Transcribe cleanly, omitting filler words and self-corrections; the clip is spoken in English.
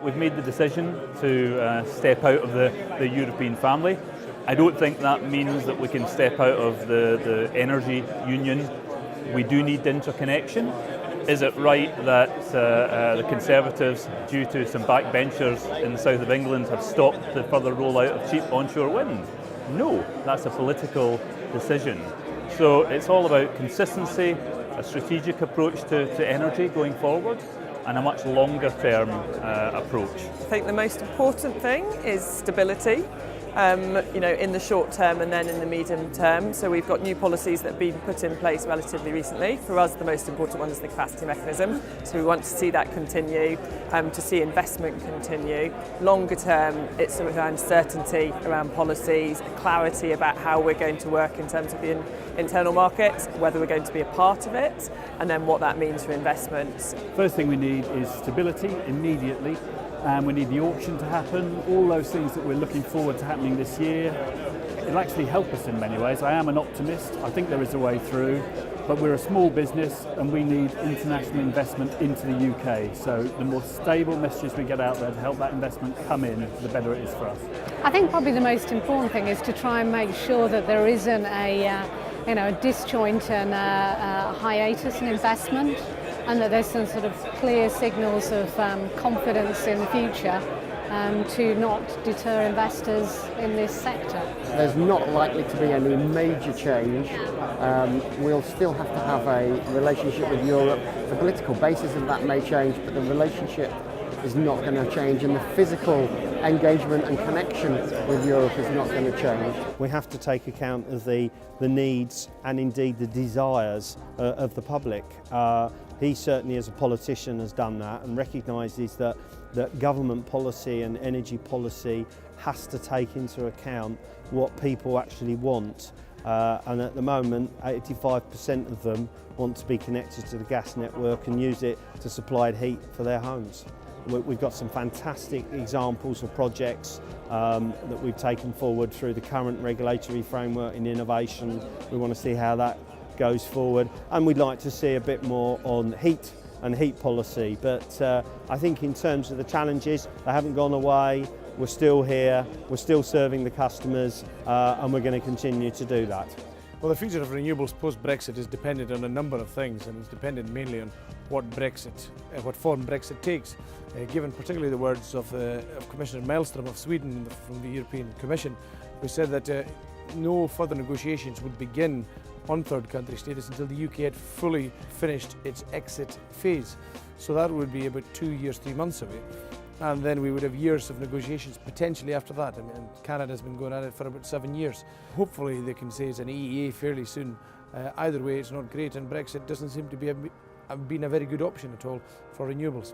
We've made the decision to step out of the European family. I don't think that means that we can step out of the energy union. We do need interconnection. Is it right that the Conservatives, due to some backbenchers in the south of England, have stopped the further rollout of cheap onshore wind? No, that's a political decision. So it's all about consistency, a strategic approach to energy going forward, and a much longer term approach. I think the most important thing is stability, in the short term and then in the medium term. So we've got new policies that have been put in place relatively recently. For us, the most important one is the capacity mechanism. So we want to see that continue, to see investment continue. Longer term, it's around certainty around policies, clarity about how we're going to work in terms of the internal markets, whether we're going to be a part of it, and then what that means for investments. First thing we need is stability immediately, and we need the auction to happen. All those things that we're looking forward to happening this year, it'll actually help us in many ways. I am an optimist. I think there is a way through, but we're a small business and we need international investment into the UK. So the more stable messages we get out there to help that investment come in, the better it is for us. I think probably the most important thing is to try and make sure that there isn't a disjoint and a hiatus in investment, and that there's some sort of clear signals of confidence in the future to not deter investors in this sector. There's not likely to be any major change. We'll still have to have a relationship with Europe. The political basis of that may change, but the relationship is not going to change, and the physical engagement and connection with Europe is not going to change. We have to take account of the needs and indeed the desires of the public. He certainly as a politician has done that and recognises that government policy and energy policy has to take into account what people actually want. And at the moment 85% of them want to be connected to the gas network and use it to supply heat for their homes. We've got some fantastic examples of projects that we've taken forward through the current regulatory framework in innovation. We want to see how that goes forward, and we'd like to see a bit more on heat and heat policy. But I think in terms of the challenges, they haven't gone away. We're still here, we're still serving the customers, and we're going to continue to do that. Well, the future of renewables post-Brexit is dependent on a number of things, and it's dependent mainly on what form Brexit takes. Given particularly the words of Commissioner Mellström of Sweden from the European Commission, who said that no further negotiations would begin on third country status until the UK had fully finished its exit phase. So that would be about 2 years, 3 months away. And then we would have years of negotiations potentially after that. I mean, Canada's been going at it for about 7 years. Hopefully they can say it's an EEA fairly soon. Either way, it's not great, and Brexit doesn't seem to be been a very good option at all for renewables.